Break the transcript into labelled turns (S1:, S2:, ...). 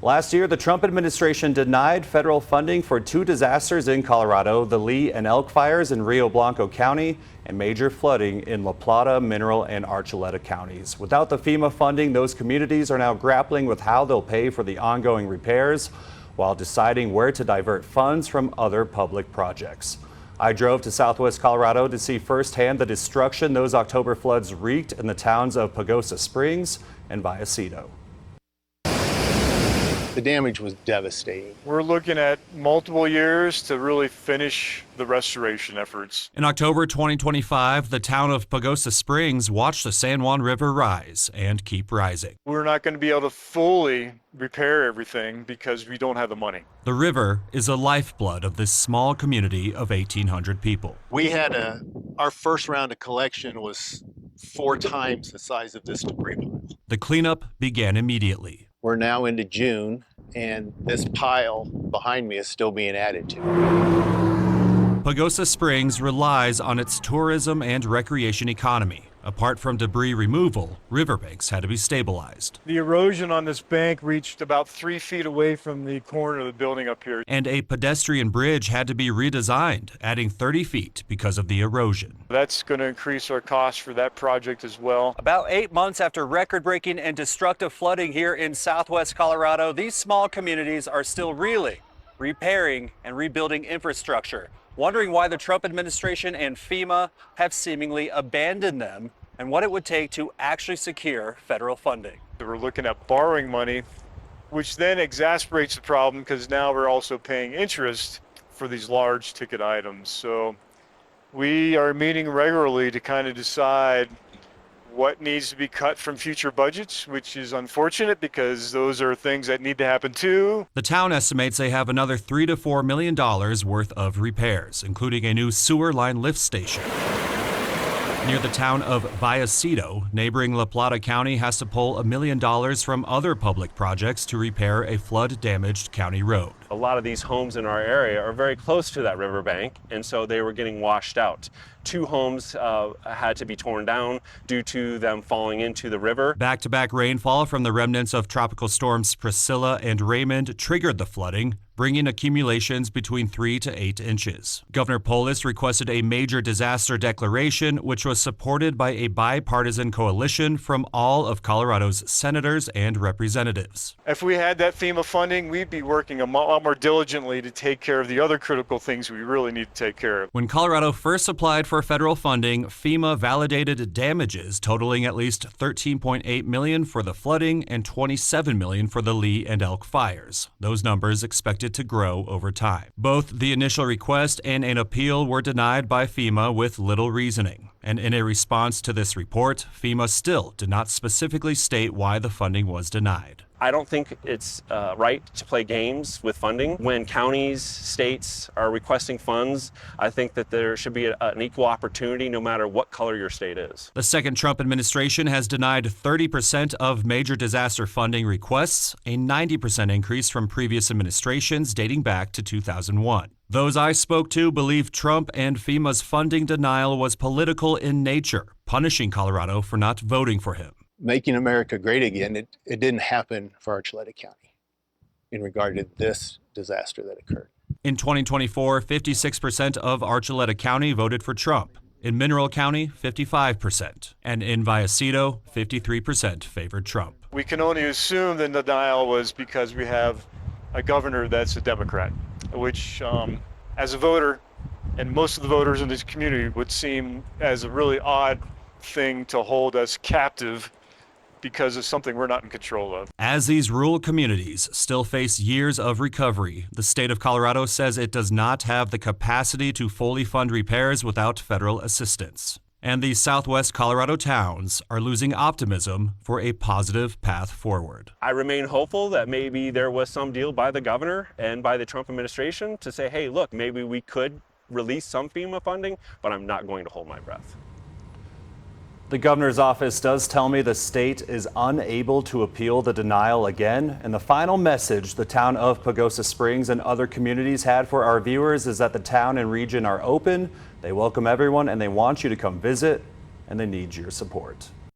S1: Last year, the Trump administration denied federal funding for two disasters in Colorado, the Lee and Elk fires in Rio Blanco County and major flooding in La Plata, Mineral, and Archuleta counties. Without the FEMA funding, those communities are now grappling with how they'll pay for the ongoing repairs while deciding where to divert funds from other public projects. I drove to Southwest Colorado to see firsthand the destruction those October floods wreaked in the towns of Pagosa Springs and Vallecito.
S2: The damage was devastating.
S3: We're looking at multiple years to really finish the restoration efforts.
S4: In October 2025, the town of Pagosa Springs watched the San Juan River rise and keep rising.
S3: We're not going to be able to fully repair everything because we don't have the money.
S4: The river is a lifeblood of this small community of 1,800 people.
S2: We had our first round of collection was 4 times the size of this debris pile.
S4: The cleanup began immediately.
S2: We're now into June, and this pile behind me is still being added to.
S4: Pagosa Springs relies on its tourism and recreation economy. Apart from debris removal, riverbanks had to be stabilized.
S3: The erosion on this bank reached about 3 feet away from the corner of the building up here.
S4: And a pedestrian bridge had to be redesigned, adding 30 feet because of the erosion.
S3: That's going to increase our costs for that project as well.
S1: About 8 months after record-breaking and destructive flooding here in Southwest Colorado, these small communities are still reeling, repairing, and rebuilding infrastructure, wondering why the Trump administration and FEMA have seemingly abandoned them and what it would take to actually secure federal funding.
S3: We're looking at borrowing money, which then exasperates the problem because now we're also paying interest for these large ticket items. So we are meeting regularly to kind of decide what needs to be cut from future budgets, which is unfortunate because those are things that need to happen too.
S4: The town estimates they have another $3 to $4 million worth of repairs, including a new sewer line lift station. Near the town of Vallecito, neighboring La Plata County has to pull $1 million from other public projects to repair a flood-damaged county road.
S5: A lot of these homes in our area are very close to that riverbank, and so they were getting washed out. 2 homes had to be torn down due to them falling into the river.
S4: Back-to-back rainfall from the remnants of tropical storms Priscilla and Raymond triggered the flooding, bringing accumulations between 3 to 8 inches. Governor Polis requested a major disaster declaration, which was supported by a bipartisan coalition from all of Colorado's senators and representatives.
S3: If we had that FEMA funding, we'd be working a lot more diligently to take care of the other critical things we really need to take care of.
S4: When Colorado first applied for federal funding, FEMA validated damages totaling at least $13.8 million for the flooding and $27 million for the Lee and Elk fires. Those numbers expected to grow over time. Both the initial request and an appeal were denied by FEMA with little reasoning. And in a response to this report, FEMA still did not specifically state why the funding was denied.
S5: I don't think it's right to play games with funding. When counties, states are requesting funds, I think that there should be an equal opportunity no matter what color your state is.
S4: The second Trump administration has denied 30% of major disaster funding requests, a 90% increase from previous administrations dating back to 2001. Those I spoke to believe Trump and FEMA's funding denial was political in nature, punishing Colorado for not voting for him.
S2: Making America great again, it didn't happen for Archuleta County in regard to this disaster that occurred.
S4: In 2024, 56% of Archuleta County voted for Trump. In Mineral County, 55%. And in Vallecito, 53% favored Trump.
S3: We can only assume the denial was because we have a governor that's a Democrat, which as a voter, and most of the voters in this community would seem as a really odd thing to hold us captive because of something we're not in control of.
S4: As these rural communities still face years of recovery, the state of Colorado says it does not have the capacity to fully fund repairs without federal assistance. And these Southwest Colorado towns are losing optimism for a positive path forward.
S5: I remain hopeful that maybe there was some deal by the governor and by the Trump administration to say, hey, look, maybe we could release some FEMA funding, but I'm not going to hold my breath.
S1: The governor's office does tell me the state is unable to appeal the denial again. And the final message the town of Pagosa Springs and other communities had for our viewers is that the town and region are open, they welcome everyone, and they want you to come visit, and they need your support.